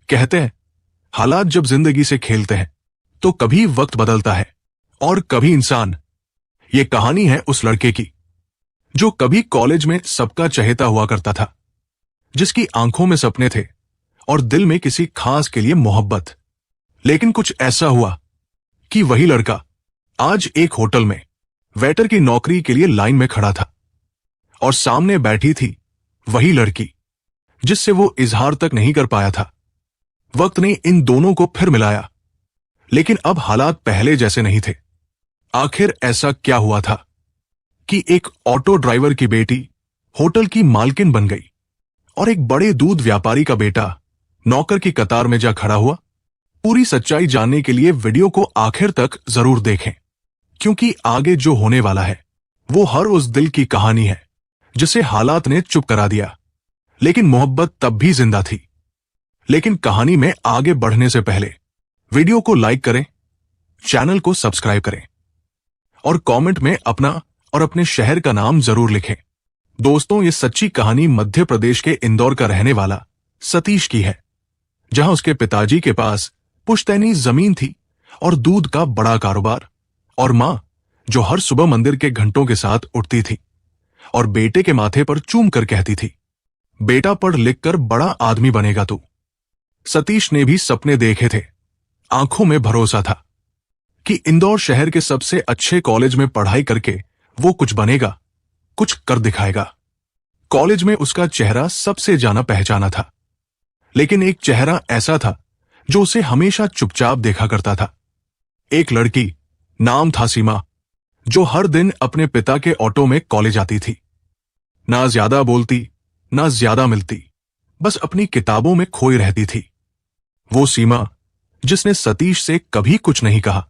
कहते हैं हालात जब जिंदगी से खेलते हैं तो कभी वक्त बदलता है और कभी इंसान। ये कहानी है उस लड़के की जो कभी कॉलेज में सबका चहेता हुआ करता था, जिसकी आंखों में सपने थे और दिल में किसी खास के लिए मोहब्बत। लेकिन कुछ ऐसा हुआ कि वही लड़का आज एक होटल में वेटर की नौकरी के लिए लाइन में खड़ा था और सामने बैठी थी वही लड़की जिससे वो इजहार तक नहीं कर पाया था। वक्त ने इन दोनों को फिर मिलाया, लेकिन अब हालात पहले जैसे नहीं थे। आखिर ऐसा क्या हुआ था कि एक ऑटो ड्राइवर की बेटी होटल की मालकिन बन गई और एक बड़े दूध व्यापारी का बेटा नौकर की कतार में जा खड़ा हुआ? पूरी सच्चाई जानने के लिए वीडियो को आखिर तक जरूर देखें, क्योंकि आगे जो होने वाला है वो हर उस दिल की कहानी है जिसे हालात ने चुप करा दिया, लेकिन मोहब्बत तब भी जिंदा थी। लेकिन कहानी में आगे बढ़ने से पहले वीडियो को लाइक करें, चैनल को सब्सक्राइब करें और कमेंट में अपना और अपने शहर का नाम जरूर लिखें। दोस्तों, ये सच्ची कहानी मध्य प्रदेश के इंदौर का रहने वाला सतीश की है, जहां उसके पिताजी के पास पुश्तैनी जमीन थी और दूध का बड़ा कारोबार, और मां जो हर सुबह मंदिर के घंटों के साथ उठती थी और बेटे के माथे पर चूम कर कहती थी, बेटा पढ़ लिख कर बड़ा आदमी बनेगा तू। सतीश ने भी सपने देखे थे, आंखों में भरोसा था कि इंदौर शहर के सबसे अच्छे कॉलेज में पढ़ाई करके वो कुछ बनेगा, कुछ कर दिखाएगा। कॉलेज में उसका चेहरा सबसे जाना पहचाना था, लेकिन एक चेहरा ऐसा था जो उसे हमेशा चुपचाप देखा करता था। एक लड़की, नाम था सीमा, जो हर दिन अपने पिता के ऑटो में कॉलेज आती थी। ना ज्यादा बोलती, ना ज्यादा मिलती, बस अपनी किताबों में खोई रहती थी। वो सीमा जिसने सतीश से कभी कुछ नहीं कहा,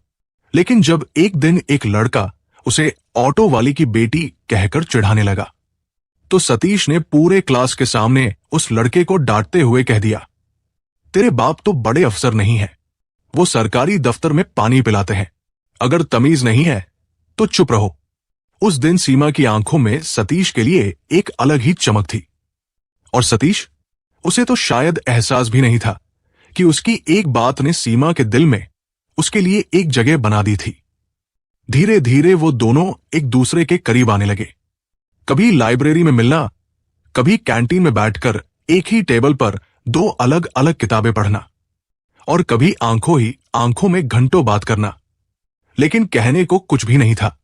लेकिन जब एक दिन एक लड़का उसे ऑटो वाली की बेटी कहकर चिढ़ाने लगा, तो सतीश ने पूरे क्लास के सामने उस लड़के को डांटते हुए कह दिया, तेरे बाप तो बड़े अफसर नहीं है, वो सरकारी दफ्तर में पानी पिलाते हैं। अगर तमीज नहीं है तो चुप रहो। उस दिन सीमा की आंखों में सतीश के लिए एक अलग ही चमक थी, और सतीश, उसे तो शायद एहसास भी नहीं था कि उसकी एक बात ने सीमा के दिल में उसके लिए एक जगह बना दी थी। धीरे धीरे वो दोनों एक दूसरे के करीब आने लगे। कभी लाइब्रेरी में मिलना, कभी कैंटीन में बैठकर एक ही टेबल पर दो अलग अलग किताबें पढ़ना, और कभी आंखों ही आंखों में घंटों बात करना। लेकिन कहने को कुछ भी नहीं था,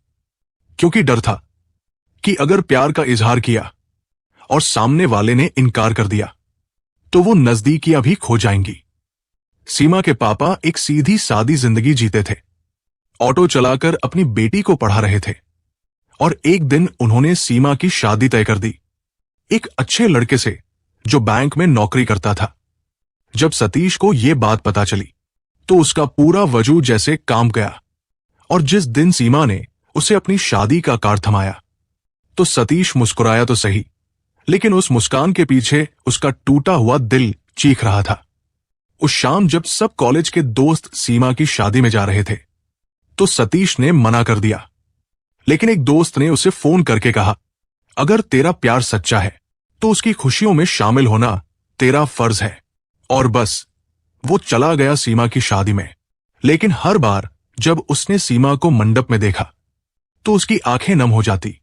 क्योंकि डर था कि अगर प्यार का इजहार किया और सामने वाले ने इनकार कर दिया तो वो नजदीकियां भी खो जाएंगी। सीमा के पापा एक सीधी सादी जिंदगी जीते थे, ऑटो चलाकर अपनी बेटी को पढ़ा रहे थे, और एक दिन उन्होंने सीमा की शादी तय कर दी, एक अच्छे लड़के से जो बैंक में नौकरी करता था। जब सतीश को यह बात पता चली तो उसका पूरा वजूद जैसे कांप गया, और जिस दिन सीमा ने उसे अपनी शादी का कार्ड थमाया तो सतीश मुस्कुराया तो सही, लेकिन उस मुस्कान के पीछे उसका टूटा हुआ दिल चीख रहा था। उस शाम जब सब कॉलेज के दोस्त सीमा की शादी में जा रहे थे तो सतीश ने मना कर दिया, लेकिन एक दोस्त ने उसे फोन करके कहा, अगर तेरा प्यार सच्चा है तो उसकी खुशियों में शामिल होना तेरा फर्ज है। और बस वो चला गया सीमा की शादी में। लेकिन हर बार जब उसने सीमा को मंडप में देखा तो उसकी आंखें नम हो जाती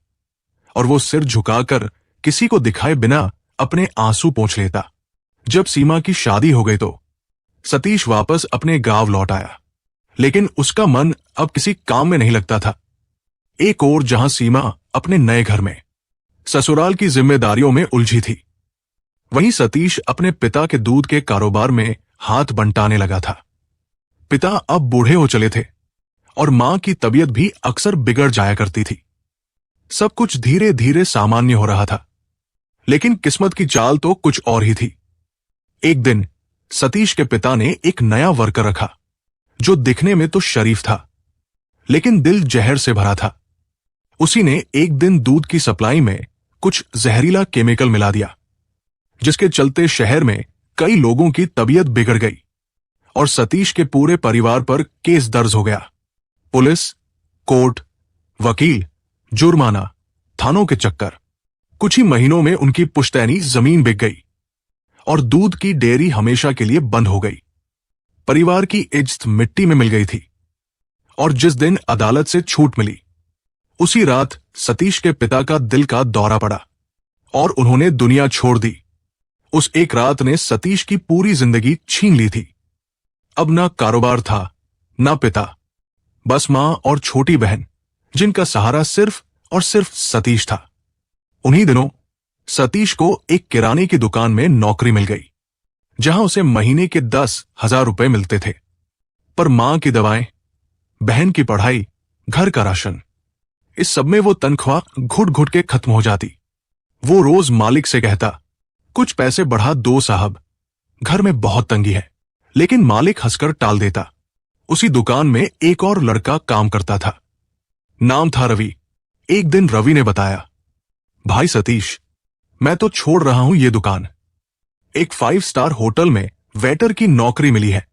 और वो सिर झुकाकर किसी को दिखाए बिना अपने आंसू पोंछ लेता। जब सीमा की शादी हो गई तो सतीश वापस अपने गांव लौट आया, लेकिन उसका मन अब किसी काम में नहीं लगता था। एक ओर जहां सीमा अपने नए घर में ससुराल की जिम्मेदारियों में उलझी थी, वहीं सतीश अपने पिता के दूध के कारोबार में हाथ बंटाने लगा था। पिता अब बूढ़े हो चले थे और मां की तबीयत भी अक्सर बिगड़ जाया करती थी। सब कुछ धीरे धीरे सामान्य हो रहा था, लेकिन किस्मत की चाल तो कुछ और ही थी। एक दिन सतीश के पिता ने एक नया वर्कर रखा जो दिखने में तो शरीफ था, लेकिन दिल जहर से भरा था। उसी ने एक दिन दूध की सप्लाई में कुछ जहरीला केमिकल मिला दिया, जिसके चलते शहर में कई लोगों की तबीयत बिगड़ गई और सतीश के पूरे परिवार पर केस दर्ज हो गया। पुलिस, कोर्ट, वकील, जुर्माना, थानों के चक्कर। कुछ ही महीनों में उनकी पुश्तैनी जमीन बिक गई और दूध की डेयरी हमेशा के लिए बंद हो गई। परिवार की इज्जत मिट्टी में मिल गई थी। और जिस दिन अदालत से छूट मिली, उसी रात सतीश के पिता का दिल का दौरा पड़ा और उन्होंने दुनिया छोड़ दी। उस एक रात ने सतीश की पूरी जिंदगी छीन ली थी। अब ना कारोबार था, ना पिता, बस मां और छोटी बहन, जिनका सहारा सिर्फ और सिर्फ सतीश था। उन्हीं दिनों सतीश को एक किराने की दुकान में नौकरी मिल गई, जहां उसे महीने के 10,000 रुपए मिलते थे। पर मां की दवाएं, बहन की पढ़ाई, घर का राशन, इस सब में वो तनख्वाह घुट घुट के खत्म हो जाती। वो रोज मालिक से कहता, कुछ पैसे बढ़ा दो साहब, घर में बहुत तंगी है। लेकिन मालिक हंसकर टाल देता। उसी दुकान में एक और लड़का काम करता था। नाम था रवि। एक दिन रवि ने बताया, भाई सतीश, मैं तो छोड़ रहा हूं ये दुकान। एक 5 स्टार होटल में वेटर की नौकरी मिली है,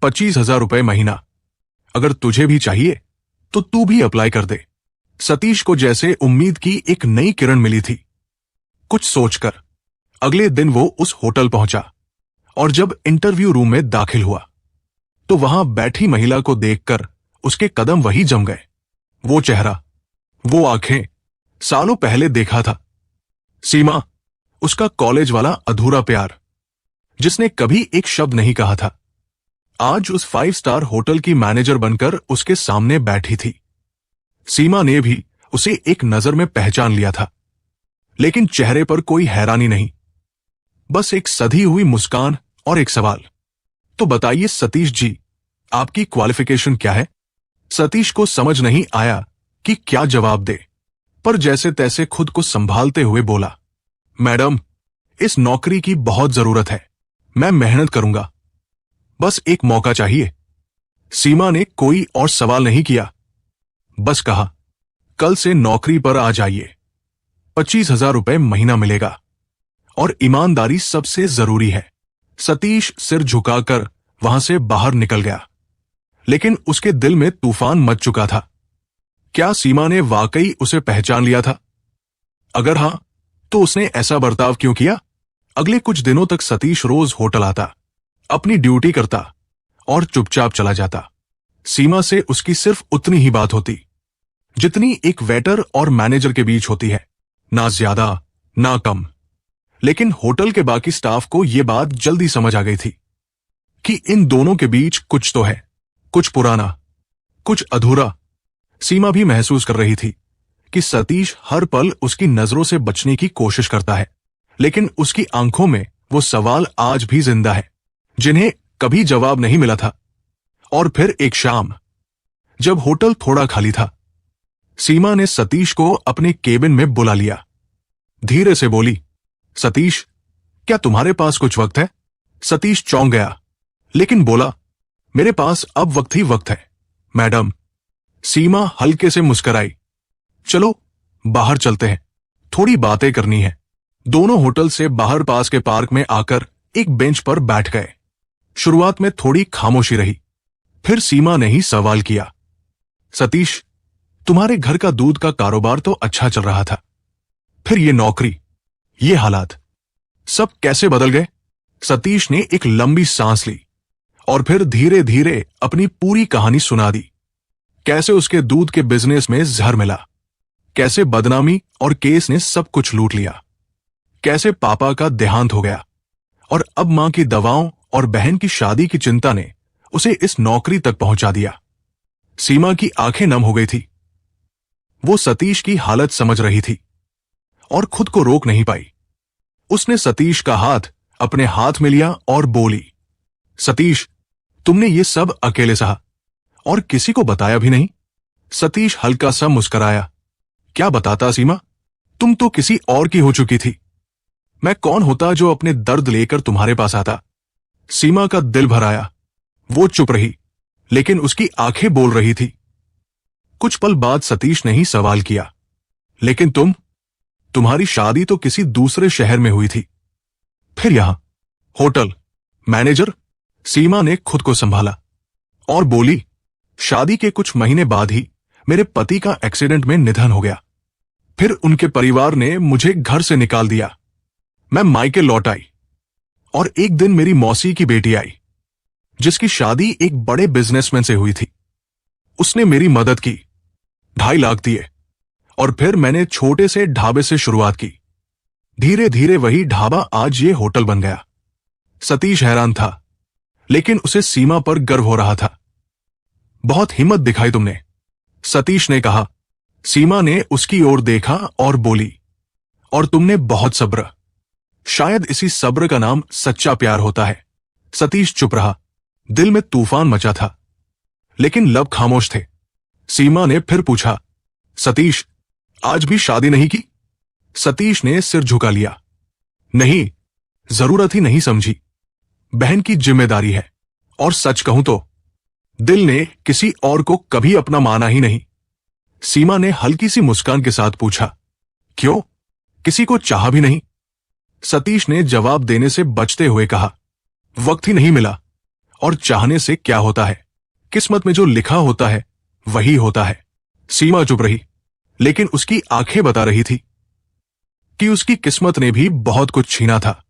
25,000 रुपए महीना। अगर तुझे भी चाहिए तो तू भी अप्लाई कर दे। सतीश को जैसे उम्मीद की एक नई किरण मिली थी। कुछ सोचकर अगले दिन वो उस होटल पहुंचा और जब इंटरव्यू रूम में दाखिल हुआ तो वहां बैठी महिला को देखकर उसके कदम वही जम गए। वो चेहरा, वो आंखें, सालों पहले देखा था। सीमा, उसका कॉलेज वाला अधूरा प्यार, जिसने कभी एक शब्द नहीं कहा था, आज उस 5 स्टार होटल की मैनेजर बनकर उसके सामने बैठी थी। सीमा ने भी उसे एक नजर में पहचान लिया था, लेकिन चेहरे पर कोई हैरानी नहीं, बस एक सधी हुई मुस्कान और एक सवाल, तो बताइए सतीश जी, आपकी क्वालिफिकेशन क्या है? सतीश को समझ नहीं आया कि क्या जवाब दे, पर जैसे तैसे खुद को संभालते हुए बोला, मैडम, इस नौकरी की बहुत जरूरत है, मैं मेहनत करूंगा, बस एक मौका चाहिए। सीमा ने कोई और सवाल नहीं किया, बस कहा, कल से नौकरी पर आ जाइए, 25,000 रुपए महीना मिलेगा और ईमानदारी सबसे जरूरी है। सतीश सिर झुकाकर वहां से बाहर निकल गया, लेकिन उसके दिल में तूफान मच चुका था। क्या सीमा ने वाकई उसे पहचान लिया था? अगर हां, तो उसने ऐसा बर्ताव क्यों किया? अगले कुछ दिनों तक सतीश रोज होटल आता, अपनी ड्यूटी करता और चुपचाप चला जाता। सीमा से उसकी सिर्फ उतनी ही बात होती जितनी एक वेटर और मैनेजर के बीच होती है, ना ज्यादा ना कम। लेकिन होटल के बाकी स्टाफ को यह बात जल्दी समझ आ गई थी कि इन दोनों के बीच कुछ तो है, कुछ पुराना, कुछ अधूरा। सीमा भी महसूस कर रही थी कि सतीश हर पल उसकी नजरों से बचने की कोशिश करता है, लेकिन उसकी आंखों में वो सवाल आज भी जिंदा है, जिन्हें कभी जवाब नहीं मिला था। और फिर एक शाम, जब होटल थोड़ा खाली था, सीमा ने सतीश को अपने केबिन में बुला लिया। धीरे से बोली, सतीश, क्या तुम्हारे पास कुछ वक्त है? सतीश चौंक गया, लेकिन बोला, मेरे पास अब वक्त ही वक्त है, मैडम। सीमा हल्के से मुस्कुराई, चलो बाहर चलते हैं, थोड़ी बातें करनी है। दोनों होटल से बाहर पास के पार्क में आकर एक बेंच पर बैठ गए। शुरुआत में थोड़ी खामोशी रही, फिर सीमा ने ही सवाल किया, सतीश, तुम्हारे घर का दूध का कारोबार तो अच्छा चल रहा था, फिर ये नौकरी, ये हालात, सब कैसे बदल गए? सतीश ने एक लंबी सांस ली और फिर धीरे धीरे अपनी पूरी कहानी सुना दी। कैसे उसके दूध के बिजनेस में जहर मिला, कैसे बदनामी और केस ने सब कुछ लूट लिया, कैसे पापा का देहांत हो गया और अब मां की दवाओं और बहन की शादी की चिंता ने उसे इस नौकरी तक पहुंचा दिया। सीमा की आंखें नम हो गई थी। वो सतीश की हालत समझ रही थी और खुद को रोक नहीं पाई। उसने सतीश का हाथ अपने हाथ में लिया और बोली, सतीश, तुमने ये सब अकेले सहा और किसी को बताया भी नहीं? सतीश हल्का सा मुस्कुराया, क्या बताता सीमा, तुम तो किसी और की हो चुकी थी। मैं कौन होता जो अपने दर्द लेकर तुम्हारे पास आता? सीमा का दिल भर आया। वो चुप रही, लेकिन उसकी आंखें बोल रही थी। कुछ पल बाद सतीश ने ही सवाल किया, लेकिन तुम्हारी शादी तो किसी दूसरे शहर में हुई थी, फिर यहां होटल मैनेजर? सीमा ने खुद को संभाला और बोली, शादी के कुछ महीने बाद ही मेरे पति का एक्सीडेंट में निधन हो गया। फिर उनके परिवार ने मुझे घर से निकाल दिया। मैं मायके लौट आई। और एक दिन मेरी मौसी की बेटी आई, जिसकी शादी एक बड़े बिजनेसमैन से हुई थी। उसने मेरी मदद की, 2.5 लाख दिए, और फिर मैंने छोटे से ढाबे से शुरुआत की। धीरे धीरे वही ढाबा आज ये होटल बन गया। सतीश हैरान था, लेकिन उसे सीमा पर गर्व हो रहा था। बहुत हिम्मत दिखाई तुमने, सतीश ने कहा। सीमा ने उसकी ओर देखा और बोली, और तुमने बहुत सब्र। शायद इसी सब्र का नाम सच्चा प्यार होता है। सतीश चुप रहा। दिल में तूफान मचा था, लेकिन लब खामोश थे। सीमा ने फिर पूछा, सतीश, आज भी शादी नहीं की? सतीश ने सिर झुका लिया। नहीं, जरूरत ही नहीं समझी। बहन की जिम्मेदारी है, और सच कहूं तो दिल ने किसी और को कभी अपना माना ही नहीं। सीमा ने हल्की सी मुस्कान के साथ पूछा, क्यों, किसी को चाहा भी नहीं? सतीश ने जवाब देने से बचते हुए कहा, वक्त ही नहीं मिला। और चाहने से क्या होता है? किस्मत में जो लिखा होता है वही होता है। सीमा चुप रही, लेकिन उसकी आंखें बता रही थी कि उसकी किस्मत ने भी बहुत कुछ छीना था,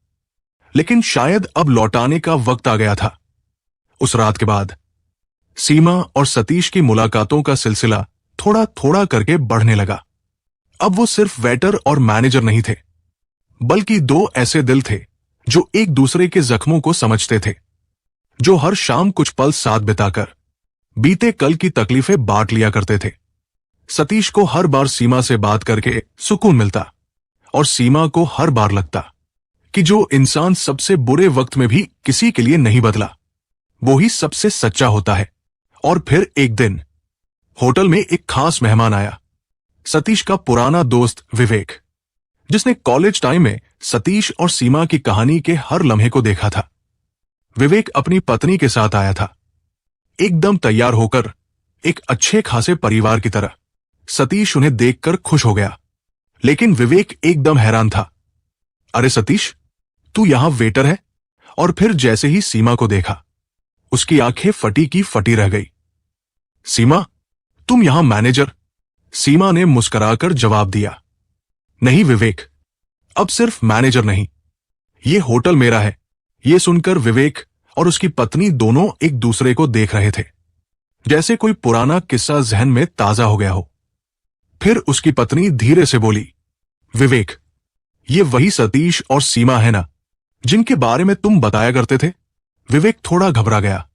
लेकिन शायद अब लौटाने का वक्त आ गया था। उस रात के बाद सीमा और सतीश की मुलाकातों का सिलसिला थोड़ा थोड़ा करके बढ़ने लगा। अब वो सिर्फ वेटर और मैनेजर नहीं थे, बल्कि दो ऐसे दिल थे जो एक दूसरे के जख्मों को समझते थे, जो हर शाम कुछ पल साथ बिताकर बीते कल की तकलीफें बांट लिया करते थे। सतीश को हर बार सीमा से बात करके सुकून मिलता, और सीमा को हर बार लगता कि जो इंसान सबसे बुरे वक्त में भी किसी के लिए नहीं बदला, वो ही सबसे सच्चा होता है। और फिर एक दिन होटल में एक खास मेहमान आया, सतीश का पुराना दोस्त विवेक, जिसने कॉलेज टाइम में सतीश और सीमा की कहानी के हर लम्हे को देखा था। विवेक अपनी पत्नी के साथ आया था, एकदम तैयार होकर, एक अच्छे खासे परिवार की तरह। सतीश उन्हें देखकर खुश हो गया, लेकिन विवेक एकदम हैरान था। अरे सतीश, तू यहां वेटर है? और फिर जैसे ही सीमा को देखा, उसकी आंखें फटी की फटी रह गई। सीमा, तुम यहां मैनेजर? सीमा ने मुस्कुराकर जवाब दिया। नहीं विवेक, अब सिर्फ मैनेजर नहीं, ये होटल मेरा है। ये सुनकर विवेक और उसकी पत्नी दोनों एक दूसरे को देख रहे थे, जैसे कोई पुराना किस्सा जहन में ताजा हो गया हो। फिर उसकी पत्नी धीरे से बोली, विवेक, ये वही सतीश और सीमा है ना, जिनके बारे में तुम बताया करते थे? विवेक थोड़ा घबरा गया।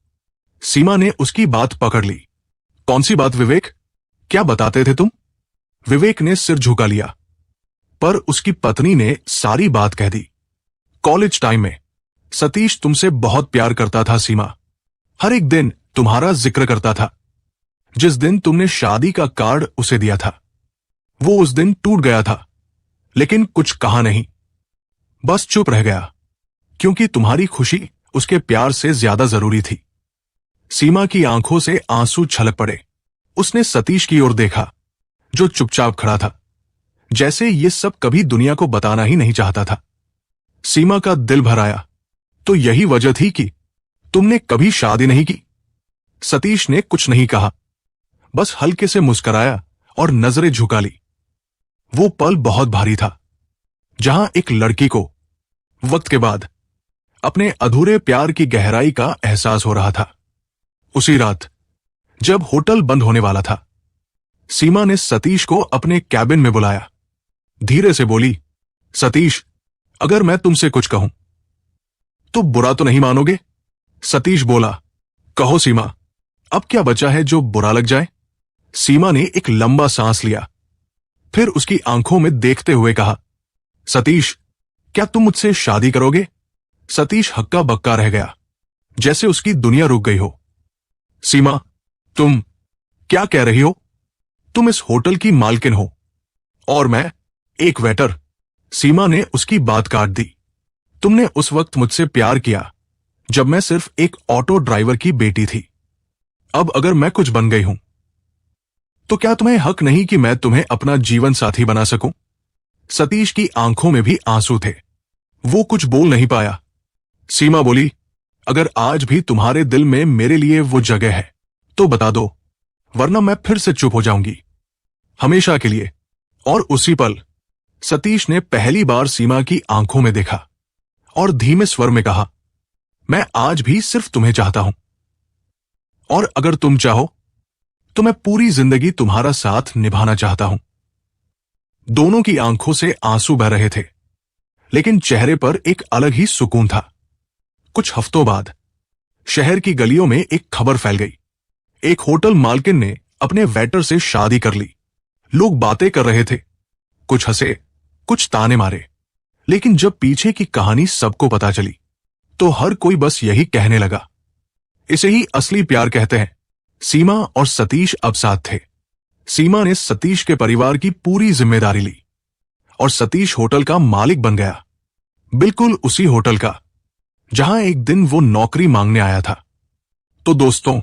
सीमा ने उसकी बात पकड़ ली। कौन सी बात विवेक, क्या बताते थे तुम? विवेक ने सिर झुका लिया, पर उसकी पत्नी ने सारी बात कह दी। कॉलेज टाइम में सतीश तुमसे बहुत प्यार करता था सीमा, हर एक दिन तुम्हारा जिक्र करता था। जिस दिन तुमने शादी का कार्ड उसे दिया था, वो उस दिन टूट गया था, लेकिन कुछ कहा नहीं, बस चुप रह गया, क्योंकि तुम्हारी खुशी उसके प्यार से ज्यादा जरूरी थी। सीमा की आंखों से आंसू छलक पड़े। उसने सतीश की ओर देखा, जो चुपचाप खड़ा था, जैसे ये सब कभी दुनिया को बताना ही नहीं चाहता था। सीमा का दिल भर आया, तो यही वजह थी कि तुमने कभी शादी नहीं की? सतीश ने कुछ नहीं कहा, बस हल्के से मुस्कुराया और नजरें झुका ली। वो पल बहुत भारी था, जहां एक लड़की को वक्त के बाद अपने अधूरे प्यार की गहराई का एहसास हो रहा था। उसी रात जब होटल बंद होने वाला था, सीमा ने सतीश को अपने कैबिन में बुलाया। धीरे से बोली, सतीश, अगर मैं तुमसे कुछ कहूं तो बुरा तो नहीं मानोगे? सतीश बोला, कहो सीमा, अब क्या बचा है जो बुरा लग जाए? सीमा ने एक लंबा सांस लिया, फिर उसकी आंखों में देखते हुए कहा, सतीश, क्या तुम मुझसे शादी करोगे? सतीश हक्का बक्का रह गया, जैसे उसकी दुनिया रुक गई हो। सीमा, तुम क्या कह रही हो? तुम इस होटल की मालकिन हो और मैं एक वेटर। सीमा ने उसकी बात काट दी। तुमने उस वक्त मुझसे प्यार किया जब मैं सिर्फ एक ऑटो ड्राइवर की बेटी थी। अब अगर मैं कुछ बन गई हूं, तो क्या तुम्हें हक नहीं कि मैं तुम्हें अपना जीवन साथी बना सकूं? सतीश की आंखों में भी आंसू थे, वो कुछ बोल नहीं पाया। सीमा बोली, अगर आज भी तुम्हारे दिल में मेरे लिए वो जगह है तो बता दो, वरना मैं फिर से चुप हो जाऊंगी, हमेशा के लिए। और उसी पल सतीश ने पहली बार सीमा की आंखों में देखा, और धीमे स्वर में कहा, मैं आज भी सिर्फ तुम्हें चाहता हूं, और अगर तुम चाहो तो मैं पूरी जिंदगी तुम्हारा साथ निभाना चाहता हूं। दोनों की आंखों से आंसू बह रहे थे, लेकिन चेहरे पर एक अलग ही सुकून था। कुछ हफ्तों बाद शहर की गलियों में एक खबर फैल गई। एक होटल मालकिन ने अपने वेटर से शादी कर ली। लोग बातें कर रहे थे, कुछ हंसे, कुछ ताने मारे। लेकिन जब पीछे की कहानी सबको पता चली तो हर कोई बस यही कहने लगा, इसे ही असली प्यार कहते हैं। सीमा और सतीश अब साथ थे। सीमा ने सतीश के परिवार की पूरी जिम्मेदारी ली और सतीश होटल का मालिक बन गया, बिल्कुल उसी होटल का जहां एक दिन वो नौकरी मांगने आया था। तो दोस्तों,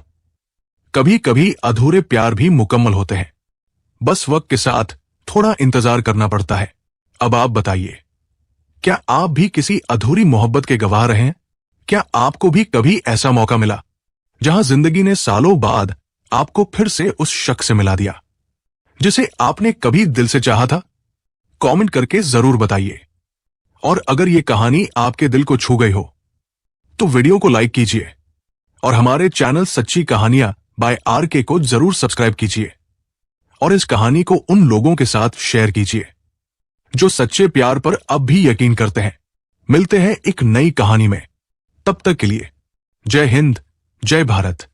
कभी कभी अधूरे प्यार भी मुकम्मल होते हैं, बस वक्त के साथ थोड़ा इंतजार करना पड़ता है। अब आप बताइए, क्या आप भी किसी अधूरी मोहब्बत के गवाह रहे हैं? क्या आपको भी कभी ऐसा मौका मिला जहां जिंदगी ने सालों बाद आपको फिर से उस शख्स से मिला दिया जिसे आपने कभी दिल से चाहा था? कमेंट करके जरूर बताइए। और अगर ये कहानी आपके दिल को छू गई हो तो वीडियो को लाइक कीजिए और हमारे चैनल सच्ची कहानियां बाय RK को जरूर सब्सक्राइब कीजिए और इस कहानी को उन लोगों के साथ शेयर कीजिए जो सच्चे प्यार पर अब भी यकीन करते हैं। मिलते हैं एक नई कहानी में, तब तक के लिए जय हिंद, जय भारत।